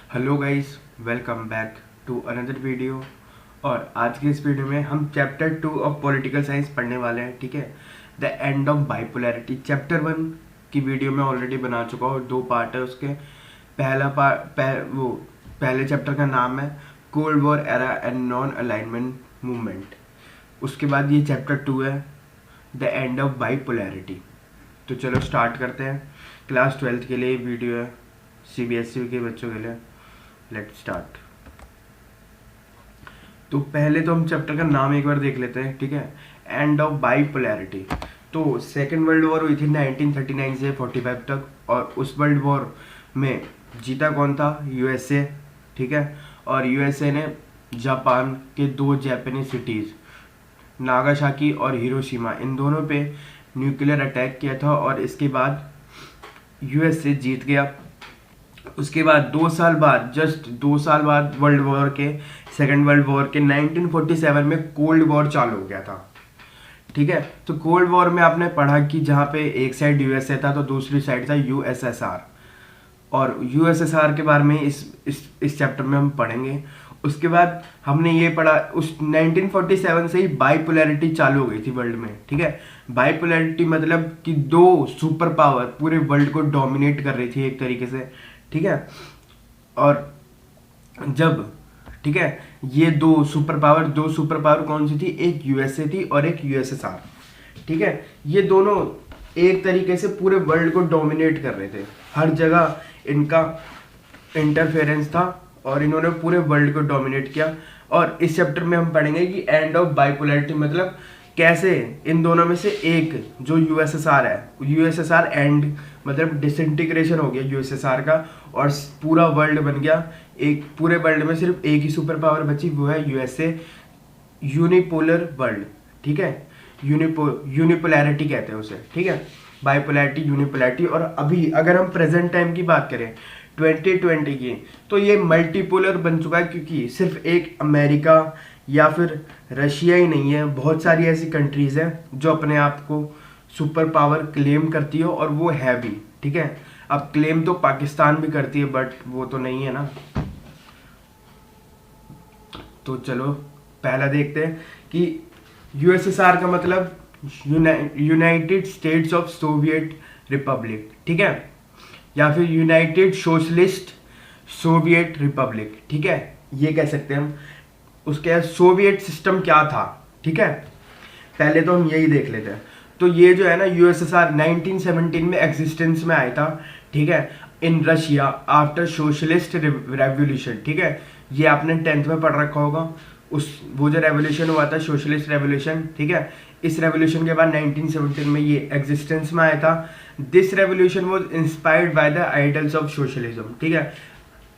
Hello guys, welcome back to another video. और आज के इस वीडियो में हम चैप्टर 2 ऑफ पॉलिटिकल साइंस पढ़ने वाले हैं। ठीक है, the end of bipolarity. Chapter 1 की वीडियो मैं ऑलरेडी बना चुका हूँ, 2 पार्ट है उसके। पहले चैप्टर का नाम है cold war era and non alignment movement. उसके बाद ये चैप्टर 2 है द एंड ऑफ बाइपोलैरिटी। तो चलो स्टार्ट करते हैं। क्लास 12th के लिए वीडियो है, CBSE के बच्चों के लिए। Let's start. तो पहले तो हम चैप्टर का नाम एक बार देख लेते हैं। ठीक है, एंड ऑफ बाइपोलैरिटी। तो सेकेंड वर्ल्ड वॉर हुई थी 1939 से 45 तक, और उस वर्ल्ड वॉर में जीता कौन था? USA। ठीक है, और USA ने जापान के 2 जापानीज सिटीज़ नागासाकी और हिरोशिमा, इन दोनों पे न्यूक्लियर अटैक किया था, और इसके बाद USA जीत गया। उसके बाद 2 साल बाद, जस्ट 2 साल बाद सेकेंड वर्ल्ड वॉर के 1947 में कोल्ड वॉर चालू हो गया था। ठीक है, तो कोल्ड वॉर में आपने पढ़ा कि जहाँ पे एक साइड USA था तो दूसरी साइड था USSR, और USSR के बारे में इस चैप्टर में हम पढ़ेंगे। उसके बाद हमने ये पढ़ा, उस 1947 से ही बाइपोलैरिटी चालू हो गई थी वर्ल्ड में। ठीक है, बाइपोलैरिटी मतलब कि 2 सुपर पावर पूरे वर्ल्ड को डोमिनेट कर रही थी एक तरीके से। ठीक है, और जब, ठीक है, ये 2 सुपर पावर कौन सी थी? एक USA थी और एक USSR। ठीक है, ये दोनों एक तरीके से पूरे वर्ल्ड को डोमिनेट कर रहे थे, हर जगह इनका इंटरफेरेंस था और इन्होंने पूरे वर्ल्ड को डोमिनेट किया। और इस चैप्टर में हम पढ़ेंगे कि एंड ऑफ बाइपोलैरिटी मतलब कैसे इन दोनों में से एक जो USSR है, USSR एंड मतलब डिसइंटीग्रेशन हो गया USSR का, और पूरा वर्ल्ड बन गया एक। पूरे वर्ल्ड में सिर्फ एक ही सुपर पावर बची, वो है USA, यूनिपोलर वर्ल्ड। ठीक है, यूनिपोलैरिटी कहते हैं उसे। ठीक है, बाइपोलैरिटी, यूनिपोलैरिटी। और अभी अगर हम प्रेजेंट टाइम की बात करें 2020 की, तो ये मल्टीपोलर बन चुका है, क्योंकि सिर्फ एक अमेरिका या फिर रशिया ही नहीं है, बहुत सारी ऐसी कंट्रीज हैं जो अपने आप को सुपर पावर क्लेम करती हो, और वो है भी। ठीक है, अब क्लेम तो पाकिस्तान भी करती है, बट वो तो नहीं है ना। तो चलो पहला देखते हैं कि USSR का मतलब United states of Soviet Republic. ठीक है, या फिर यूनाइटेड सोशलिस्ट सोवियत रिपब्लिक। ठीक है, ये कह सकते हैं हम। उसके सोवियत सिस्टम क्या था? ठीक है, पहले तो हम यही देख लेते हैं। तो ये जो है ना, USSR 1917 में एग्जिस्टेंस में आया था। ठीक है, in Russia after socialist revolution. ठीक है, ये आपने 10th में पढ़ रखा होगा, वो जो रेवोल्यूशन हुआ था, सोशलिस्ट रेवोल्यूशन। ठीक है, इस रेवोल्यूशन के बाद 1917 में ये एग्जिस्टेंस में आया था। This revolution was inspired by the idols of socialism. ठीक है,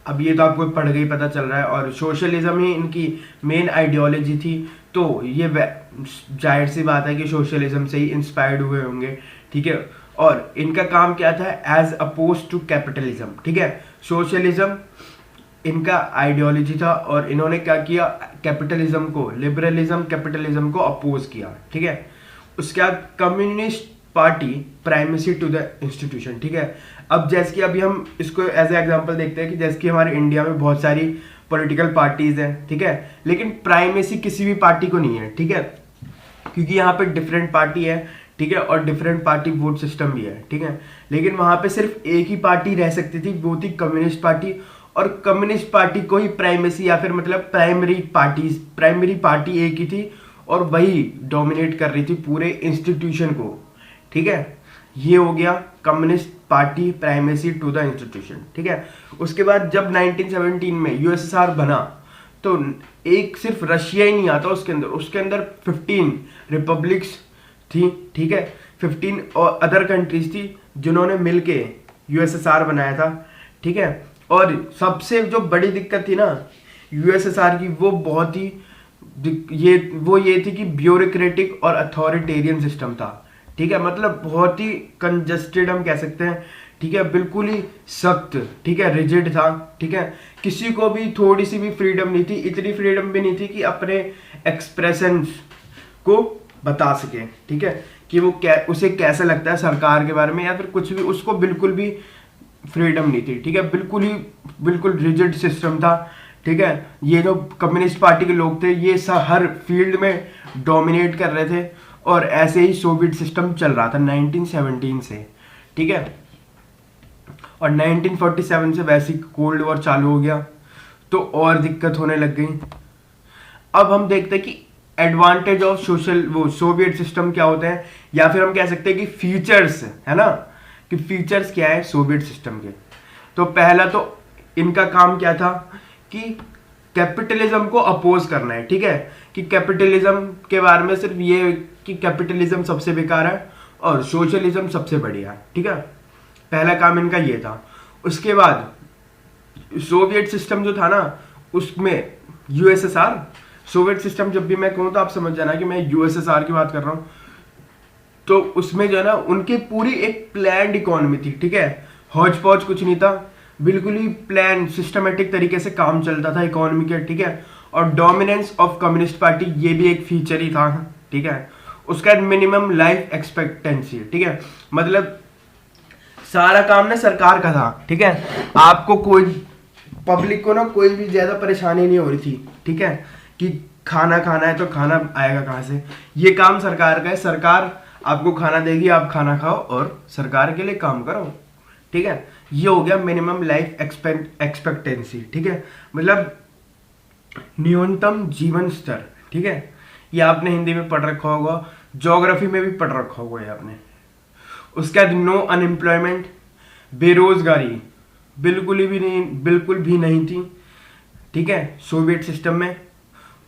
अब ये तो आपको पढ़ के ही पता चल रहा है, और सोशलिज्म ही इनकी मेन आइडियोलॉजी थी। तो ये जाहिर सी बात है कि सोशलिज्म से ही इंस्पायर्ड हुए होंगे। ठीक है, और इनका काम क्या था? As oppose to capitalism. ठीक है, सोशलिज्म इनका आइडियोलॉजी था, और इन्होंने क्या किया? कैपिटलिज्म को, लिबरलिज्म कैपिटलिज्म को अपोज किया। ठीक है, उसके बाद communist party primacy to the institution. ठीक है, अब जैसे कि अभी हम इसको एज ए एग्जांपल देखते हैं कि जैसे कि हमारे इंडिया में बहुत सारी पॉलिटिकल पार्टीज हैं। ठीक है, लेकिन प्राइमेसी किसी भी पार्टी को नहीं है। ठीक है, क्योंकि यहाँ पे डिफरेंट पार्टी है। ठीक है, और डिफरेंट पार्टी वोट सिस्टम भी है। ठीक है, लेकिन वहां पे सिर्फ एक ही पार्टी रह सकती थी, वो थी कम्युनिस्ट पार्टी। और कम्युनिस्ट पार्टी को ही प्राइमेसी या फिर मतलब प्राइमरी पार्टी एक ही थी, और वही डोमिनेट कर रही थी पूरे इंस्टीट्यूशन को। ठीक है, ये हो गया communist party primacy to the institution. ठीक है, उसके बाद जब 1917 में USSR बना, तो एक सिर्फ रशिया ही नहीं आता उसके अंदर 15 रिपब्लिक्स थी। ठीक है, 15 और अदर कंट्रीज थी जिन्होंने मिलके USSR बनाया था। ठीक है, और सबसे जो बड़ी दिक्कत थी ना USSR की, वो बहुत ही ये थी कि ब्यूरोक्रेटिक और अथॉरिटेरियन सिस्टम था। ठीक है, मतलब बहुत ही कंजस्टेड हम कह सकते हैं। ठीक है, बिल्कुल ही सख्त, ठीक है, रिजिड था। ठीक है, किसी को भी थोड़ी सी भी फ्रीडम नहीं थी, इतनी फ्रीडम भी नहीं थी कि अपने एक्सप्रेशंस को बता सके। ठीक है, कि वो उसे कैसा लगता है सरकार के बारे में या फिर कुछ भी, उसको बिल्कुल भी फ्रीडम नहीं थी, ठीक है, बिल्कुल रिजिड सिस्टम था, ठीक है। ये जो कम्युनिस्ट पार्टी के लोग थे ये हर फील्ड में डोमिनेट कर रहे थे, और ऐसे ही सोवियत सिस्टम चल रहा था 1917 से, ठीक है। और 1947 से वैसे ही कोल्ड वॉर चालू हो गया, तो और दिक्कत होने लग गई। अब हम देखते हैं कि एडवांटेज ऑफ सोवियत सिस्टम क्या होते हैं, या फिर हम कह सकते हैं कि फीचर्स, है ना, कि फीचर्स क्या है सोवियत सिस्टम के। तो पहला तो इनका काम क्या था कि कैपिटलिज्म को अपोज करना है, ठीक है, कि कैपिटलिज्म के बारे में सिर्फ ये कि कैपिटलिज्म सबसे बेकार है और सोशलिज्म सबसे बढ़िया है, ठीक है। पहला काम इनका ये था। उसके बाद सोवियत सिस्टम जो था ना, उसमें यूएसएसआर, सोवियत सिस्टम जब भी मैं कहूँ तो आप समझ जाना कि मैं यूएसएसआर की बात कर रहा हूँ। तो उसमें जो है ना उनकी पूरी एक प्लान्ड इकोनॉमी थी, ठीक है, हौज पौज कुछ नहीं था, बिल्कुल ही प्लान सिस्टमेटिक तरीके से काम चलता था इकोनॉमी के, ठीक है। और डोमिनेंस ऑफ कम्युनिस्ट पार्टी ये भी एक फीचर ही था, ठीक है। उसका मिनिमम लाइफ एक्सपेक्टेंसी, ठीक है, मतलब सारा काम ना सरकार का था, ठीक है। आपको कोई पब्लिक को ना कोई भी ज्यादा परेशानी नहीं हो रही थी, ठीक है, कि खाना खाना है तो खाना आएगा कहाँ से, ये काम सरकार का है, सरकार आपको खाना देगी, आप खाना खाओ और सरकार के लिए काम करो, ठीक है। ये हो गया मिनिमम लाइफ एक्सपेक्टेंसी, ठीक है, मतलब न्यूनतम जीवन स्तर, ठीक है। ये आपने हिंदी में पढ़ रखा होगा, ज्योग्राफी में भी पढ़ रखा होगा ये आपने। उसके बाद नो अनएम्प्लॉयमेंट, बेरोजगारी बिल्कुल भी नहीं थी, ठीक है, सोवियत सिस्टम में।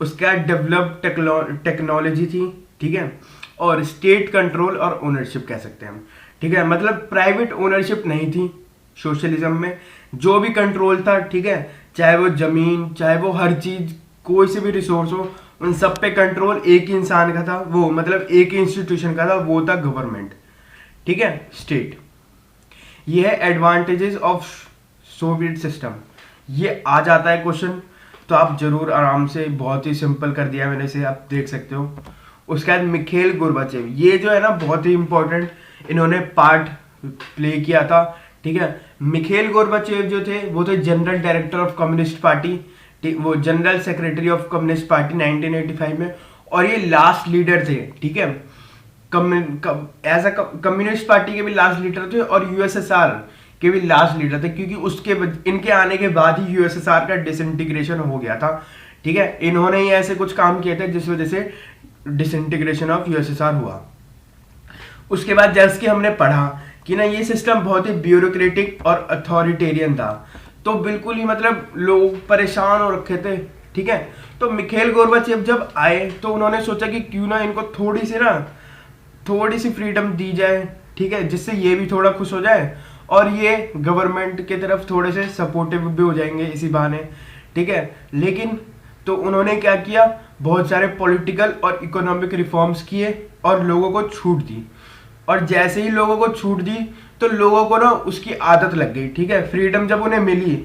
उसके बाद डेवलप्ड टेक्नोलॉजी थी, ठीक है, और स्टेट कंट्रोल और ओनरशिप कह सकते हैं हम, ठीक है, मतलब प्राइवेट ओनरशिप नहीं थी सोशलिज्म में। जो भी कंट्रोल था, ठीक है, चाहे वो जमीन, चाहे वो हर चीज, कोई से भी रिसोर्स हो, उन सब पे कंट्रोल एक ही इंसान का था, वो मतलब एक ही इंस्टीट्यूशन का था, वो था गवर्नमेंट, ठीक है, स्टेट। ये है एडवांटेजेस ऑफ सोवियत सिस्टम। ये आ जाता है क्वेश्चन, तो आप जरूर आराम से, बहुत ही सिंपल कर दिया मैंने से, आप देख सकते हो। उसके बाद मिखेल गोर्बाचेव, ये जो है ना बहुत ही इंपॉर्टेंट, इन्होंने पार्ट प्ले किया था, ठीक है। मिखेल गोर्बाचेव जो थे वो थे general director of communist party, वो general secretary of communist party 1985 में, और ये लास्ट लीडर थे, ठीक है, एज अ कम्युनिस्ट पार्टी के भी लास्ट लीडर थे और यूएसएसआर के भी लास्ट लीडर थे, क्योंकि उसके इनके आने के बाद ही यूएसएसआर का डिसइंटीग्रेशन हो गया था, ठीक है। इन्होंने ही ऐसे कुछ काम किए थे जिस वजह से डिसइंटीग्रेशन ऑफ यूएसएसआर हुआ। उसके बाद जैसे कि हमने पढ़ा कि ना ये सिस्टम बहुत ही ब्यूरोक्रेटिक और अथॉरिटेरियन था, तो बिल्कुल ही मतलब लोग परेशान हो रखे थे, ठीक है। तो मिखेल गोर्बाचेव जब आए तो उन्होंने सोचा कि क्यों ना इनको थोड़ी सी फ्रीडम दी जाए, ठीक है, जिससे ये भी थोड़ा खुश हो जाए और ये गवर्नमेंट की तरफ थोड़े से सपोर्टिव भी हो जाएंगे इसी बहाने, ठीक है। लेकिन तो उन्होंने क्या किया, बहुत सारे पॉलिटिकल और इकोनॉमिक रिफॉर्म्स किए और लोगों को छूट दी, और जैसे ही लोगों को छूट दी तो लोगों को ना उसकी आदत लग गई, ठीक है। फ्रीडम जब उन्हें मिली,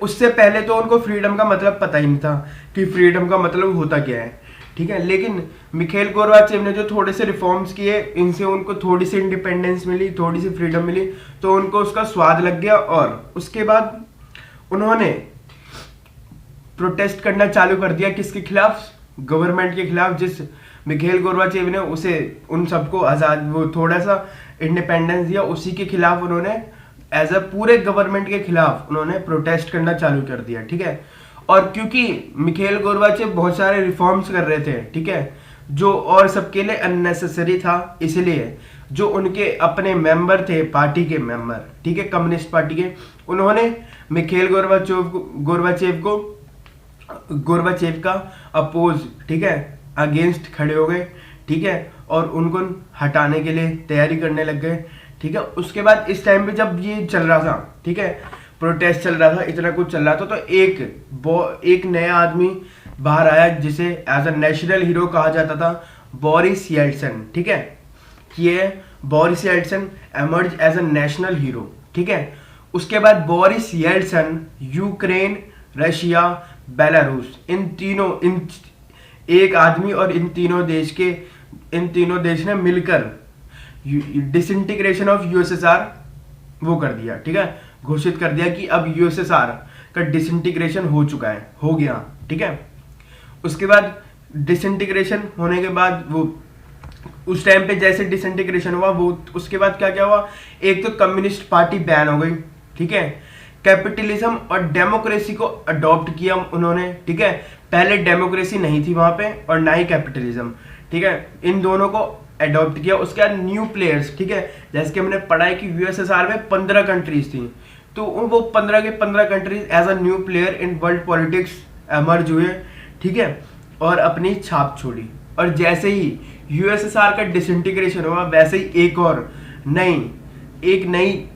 उससे पहले तो उनको फ्रीडम का मतलब पता ही नहीं था कि फ्रीडम का मतलब होता क्या है, ठीक है। लेकिन मिखेल गोर्बाचेव ने जो थोड़े से रिफॉर्म्स किए, इनसे उनको थोड़ी सी इंडिपेंडेंस मिली, थोड़ी सी फ्रीडम मिली, तो उनको उसका स्वाद लग गया, और उसके बाद उन्होंने प्रोटेस्ट करना चालू कर दिया। किसके खिलाफ? गवर्नमेंट के खिलाफ। जिस मिखेल गोर्बाचेव ने उसे उन सबको आजाद, वो थोड़ा सा इंडिपेंडेंस दिया, उसी के खिलाफ उन्होंने एज अ पूरे गवर्नमेंट के खिलाफ उन्होंने प्रोटेस्ट करना चालू कर दिया, ठीक है। और क्योंकि मिखेल गोर्बाचेव बहुत सारे रिफॉर्म्स कर रहे थे, ठीक है, जो और सबके लिए अननेसेसरी था, इसलिए जो उनके अपने मेंबर थे, पार्टी के मेंबर, ठीक है, कम्युनिस्ट पार्टी के, उन्होंने मिखेल गोर्बाचेव का अपोज, ठीक है, अगेंस्ट खड़े हो गए, ठीक है, और उनको हटाने के लिए तैयारी करने लग गए, ठीक है। उसके बाद इस टाइम पे जब ये चल रहा था, ठीक है, प्रोटेस्ट चल रहा था, इतना कुछ चल रहा था, तो एक नया आदमी बाहर आया जिसे एज अ नेशनल हीरो कहा जाता था, बोरिस येल्टसिन, ठीक है। ये Boris Yeltsin emerge as a national hero, ठीक है। उसके बाद Boris Yeltsin Ukraine, Russia, Belarus, एक आदमी और इन तीनों देश ने मिलकर डिसइंटीग्रेशन ऑफ यूएसएसआर वो कर दिया, ठीक है, घोषित कर दिया कि अब यूएसएसआर का डिसइंटीग्रेशन हो चुका है, हो गया, ठीक है। उसके बाद डिसइंटीग्रेशन होने के बाद वो उस टाइम पे जैसे डिसइंटीग्रेशन हुआ वो उसके बाद क्या क्या हुआ, एक तो कम्युनिस्ट पार्टी बैन हो गई, ठीक है, कैपिटलिज्म और डेमोक्रेसी को अडॉप्ट किया उन्होंने, ठीक है, पहले डेमोक्रेसी नहीं थी वहां पे और ना ही कैपिटलिज्म, ठीक है, इन दोनों को अडॉप्ट किया। उसके बाद न्यू प्लेयर्स, ठीक है, जैसे कि हमने पढ़ा है कि यूएसएसआर में 15 कंट्रीज थी, तो वो 15 के 15 countries as a new player in world politics emerge हुए, ठीक है, और अपनी छाप छोड़ी। और जैसे ही यूएसएसआर का डिसइंटीग्रेशन हुआ वैसे ही एक नई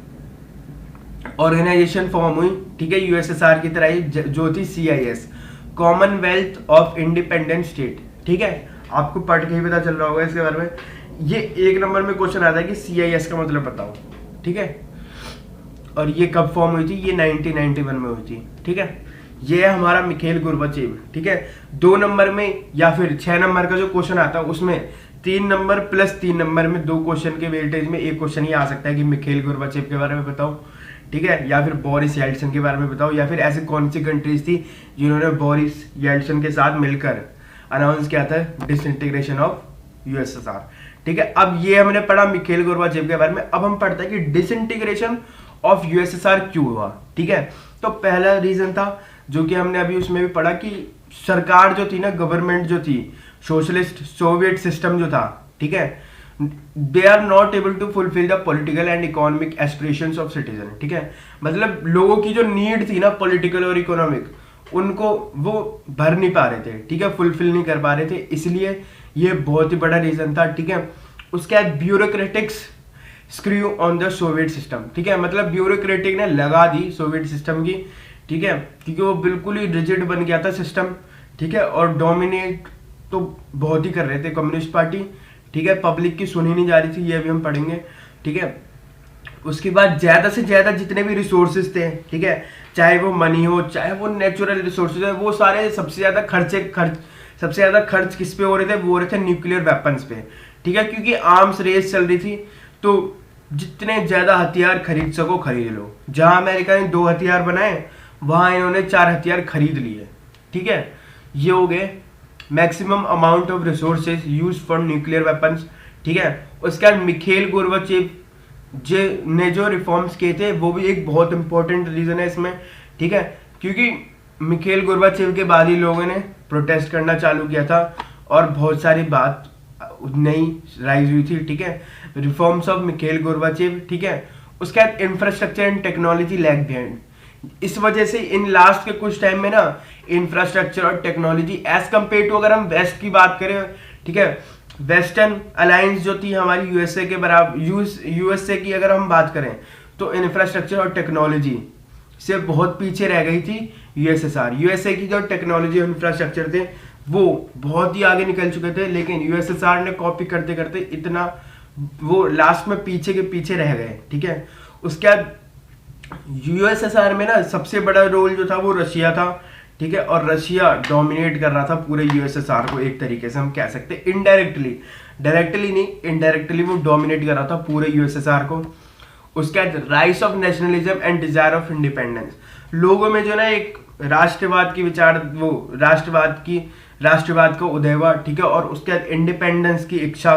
ऑर्गेनाइजेशन फॉर्म हुई, ठीक है, यूएसएसआर की तरह ही, जो थी CIS, Commonwealth of independent state, ठीक है, आपको पढ़ के ही पता चल रहा होगा इसके बारे में। ये 1 नंबर में क्वेश्चन आता है कि CIS का मतलब बताओ, ठीक है, और ये कब फॉर्म हुई थी, ये 1991 में हुई थी, ठीक है। ये है हमारा मिखेल गोर्बाचेव, ठीक है। 2 नंबर में या फिर 6 नंबर का जो क्वेश्चन आता है उसमें 3 नंबर प्लस 3 नंबर में 2 क्वेश्चन के वेटेज में एक क्वेश्चन ये आ सकता है कि मिखेल गोर्बाचेव के बारे में बताओ, ठीक है, या फिर बोरिस येल्टसिन के बारे में बताओ, या फिर ऐसे कौन सी कंट्रीज थी जिन्होंने बोरिस येल्टसिन के साथ मिलकर अनाउंस किया था डिसइंटीग्रेशन ऑफ यूएसएसआर, ठीक है। अब ये हमने पढ़ा मिखेल गोर्बाचेव के बारे में। अब हम पढ़ते हैं कि डिसइंटीग्रेशन ऑफ यूएसएसआर क्यों हुआ, ठीक है। तो पहला रीजन था जो कि हमने अभी उसमें भी पढ़ा कि सरकार जो थी ना, गवर्नमेंट जो थी, सोशलिस्ट सोवियत सिस्टम जो था, ठीक है, they are not able to fulfil the political and economic aspirations of citizen, ठीक है, मतलब लोगों की जो नीड थी ना पॉलिटिकल और इकोनॉमिक, उनको वो भर नहीं पा रहे थे, ठीक है, फुलफिल नहीं कर पा रहे थे, इसलिए ये बहुत ही बड़ा रीजन था, ठीक है। उसके बाद bureaucratics screw on the Soviet system, ठीक है, मतलब ब्यूरोक्रेटिक ने लगा दी सोवियत सिस्टम की, ठीक है, क्योंकि वो बिल्कुल ही रिजिड बन गया था सिस्टम, ठीक है, और डोमिनेट तो बहुत ही कर रहे थे कम्युनिस्ट पार्टी, ठीक है, पब्लिक की सुनी नहीं जा रही थी, ये भी हम पढ़ेंगे, ठीक है। उसके बाद ज्यादा से ज्यादा जितने भी रिसोर्सेज थे, ठीक है, चाहे वो मनी हो चाहे वो नेचुरल रिसोर्सेज है, वो सारे सबसे ज्यादा खर्च किस पे हो रहे थे, वो हो रहे थे न्यूक्लियर वेपन्स पे, ठीक है, क्योंकि आर्म्स रेस चल रही थी, तो जितने ज्यादा हथियार खरीद सको खरीद लो। जहां अमेरिका ने 2 हथियार बनाए वहां इन्होंने 4 हथियार खरीद लिए, ठीक है। ये हो गए maximum amount of resources use for nuclear weapons, ठीक है। उसके बाद मिखेल गोर्बाचेव ने जो रिफॉर्म्स किए थे वो भी एक बहुत इंपॉर्टेंट रीजन है इसमें, ठीक है, क्योंकि मिखेल गोर्बाचेव के बाद ही लोगों ने प्रोटेस्ट करना चालू किया था और बहुत सारी बात नई राइज हुई थी, ठीक है, रिफॉर्म्स ऑफ मिखेल गोर्बाचेव, ठीक है। उसके बाद infrastructure and technology lag behind, इस वजह से इन लास्ट के कुछ टाइम में ना इंफ्रास्ट्रक्चर और टेक्नोलॉजी एज कम्पेयर टू, अगर हम वेस्ट की बात करें, ठीक है, वेस्टर्न अलायंस जो थी हमारी यूएसए के बराबर, यूएसए की अगर हम बात करें तो इंफ्रास्ट्रक्चर और टेक्नोलॉजी से बहुत पीछे रह गई थी यूएसएसआर। यूएसए की जो टेक्नोलॉजी और इंफ्रास्ट्रक्चर थे वो बहुत ही आगे निकल चुके थे, लेकिन यूएसएसआर ने कॉपी करते करते इतना वो लास्ट में पीछे के पीछे रह गए, ठीक है। उसके बाद यूएसएसआर में ना सबसे बड़ा रोल जो था वो रशिया था, ठीक है, और रशिया डोमिनेट कर रहा था पूरे यूएसएसआर को, एक तरीके से हम कह सकते हैं इनडायरेक्टली, डायरेक्टली नहीं इनडायरेक्टली वो डोमिनेट कर रहा था पूरे यूएसएसआर को। उसके बाद rise of nationalism and desire of independence, लोगों में जो ना एक राष्ट्रवाद की विचार, वो राष्ट्रवाद का उदय हुआ, ठीक है, और उसके बाद इंडिपेंडेंस की इच्छा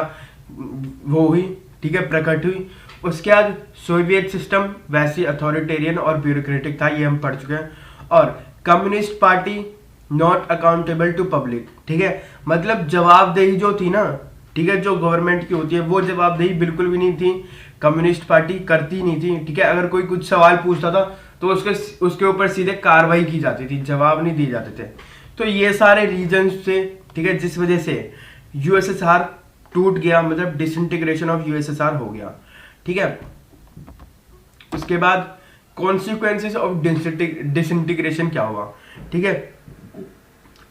वो हुई, ठीक है, प्रकट हुई। उसके बाद सोवियत सिस्टम वैसे अथॉरिटेरियन और ब्यूरोक्रेटिक था, ये हम पढ़ चुके हैं। और communist party not accountable to public, ठीक है, मतलब जवाबदेही जो थी ना, ठीक है, जो गवर्नमेंट की होती है वो जवाबदेही बिल्कुल भी नहीं थी, कम्युनिस्ट पार्टी करती नहीं थी, ठीक है। अगर कोई कुछ सवाल पूछता था तो उसके ऊपर सीधे कार्रवाई की जाती थी, जवाब नहीं दिए जाते थे। तो ये सारे रीजंस थे, ठीक है, जिस वजह से यूएसएसआर टूट गया, मतलब डिसइंटीग्रेशन ऑफ यूएसएसआर हो गया, ठीक है। उसके बाद कॉन्सिक्वेंसेस ऑफ डिसइंटीग्रेशन क्या हुआ, ठीक है,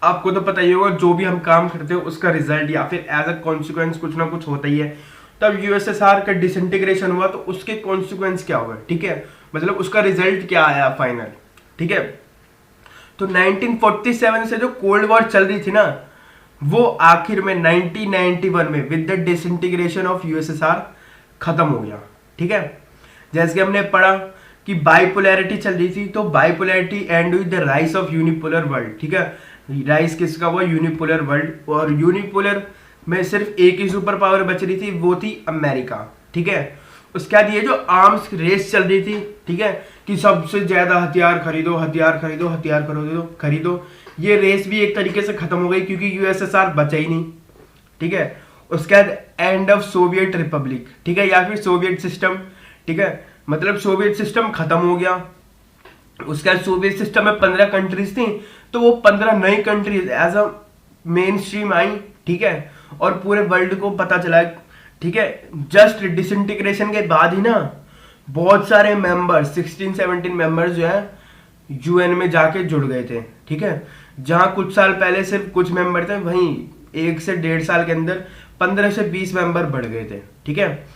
आपको तो पता ही होगा, जो भी हम काम करते हैं उसका रिजल्ट या फिर एज अ कॉन्सिक्वेंस कुछ ना कुछ होता ही है। तब यूएसएसआर का डिसइंटीग्रेशन हुआ तो उसके कॉन्सिक्वेंस क्या हुआ, ठीक है, मतलब उसका रिजल्ट क्या आया फाइनल, ठीक है। तो 1947 से जो कोल्ड वॉर चल रही थी ना, वो आखिर में 1991 में with the disintegration of USSR खत्म हो गया, ठीक है। जैसे कि हमने पढ़ा कि बाइपोलैरिटी चल रही थी, तो bipolarity and with the rise of unipolar world, ठीक है। राइज किसका हुआ? Unipolar world. और यूनिपोलर में सिर्फ एक ही सुपर पावर बच रही थी, वो थी अमेरिका, ठीक है। उसके बाद ये जो आर्म्स रेस चल रही थी, ठीक है, कि सबसे ज्यादा हथियार खरीदो, हथियार खरीदो, हथियार खरीदो, ये रेस भी एक तरीके से खत्म हो गई क्योंकि यूएसएसआर बचा ही नहीं, ठीक है। उसके बाद एंड ऑफ सोवियत रिपब्लिक, ठीक है, या फिर सोवियत सिस्टम, ठीक है, मतलब सोवियत सिस्टम खत्म हो गया। उसके बाद सोवियत सिस्टम में 15 कंट्रीज थी, तो वो 15 नई countries as a mainstream आई, ठीक है, और पूरे वर्ल्ड को पता चला, ठीक है। जस्ट डिसइंटीग्रेशन के बाद ही ना बहुत सारे मेंबर्स 16-17 मेंबर्स जो है यूएन में जाके जुड़ गए थे, ठीक है। जहां कुछ साल पहले सिर्फ कुछ मेंबर थे, वहीं 1 से 1.5 साल के अंदर 15 से 20 मेंबर बढ़ गए थे, ठीक है।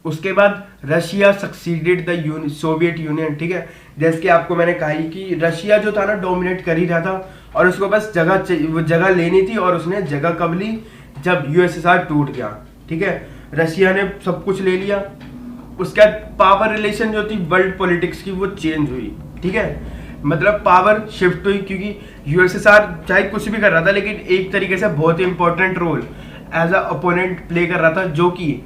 उसके बाद Russia succeeded the Soviet union, ठीक है। जैसे कि आपको मैंने कहा ही कि रशिया जो था ना डोमिनेट कर ही रहा था और उसको बस वो जगह लेनी थी, और उसने जगह कब ली? जब यूएसएसआर टूट गया, ठीक है। रशिया ने सब कुछ ले लिया। उसके बाद पावर रिलेशन जो थी वर्ल्ड पॉलिटिक्स की वो चेंज हुई, ठीक है, मतलब पावर शिफ्ट हुई, क्योंकि यूएसएसआर चाहे कुछ भी कर रहा था लेकिन एक तरीके से बहुत ही important role as a opponent play कर रहा था, जो कि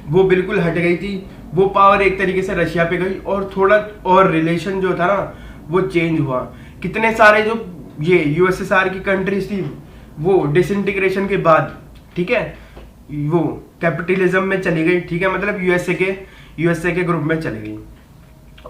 वो बिल्कुल हट गई थी। वो पावर एक तरीके से रशिया पे गई और थोड़ा और रिलेशन जो था ना वो चेंज हुआ। कितने सारे जो ये यूएसएसआर की कंट्रीज थी वो डिसइंटीग्रेशन के बाद, ठीक है, वो कैपिटलिज्म में चली गई, ठीक है, मतलब यूएसए के ग्रुप में चली गई।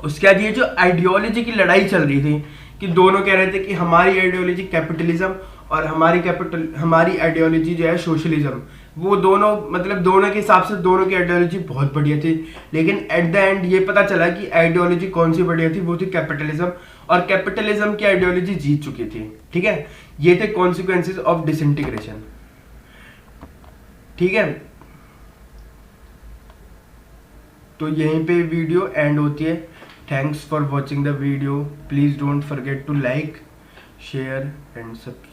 उसके बाद ये जो आइडियोलॉजी की लड़ाई चल रही थी कि दोनों कह रहे थे कि हमारी आइडियोलॉजी कैपिटलिज्म और हमारी आइडियोलॉजी जो है सोशलिज्म, वो दोनों मतलब दोनों के हिसाब से दोनों की आइडियोलॉजी बहुत बढ़िया थी, लेकिन एट द एंड ये पता चला कि आइडियोलॉजी कौन सी बढ़िया थी, वो थी कैपिटलिज्म, और कैपिटलिज्म की आइडियोलॉजी जीत चुकी थी, ठीक है। ये थे कॉन्सिक्वेंसेज ऑफ डिसइंटीग्रेशन, ठीक है। तो यहीं पे वीडियो एंड होती है। Thanks for watching the video. Please don't forget to like, share and subscribe.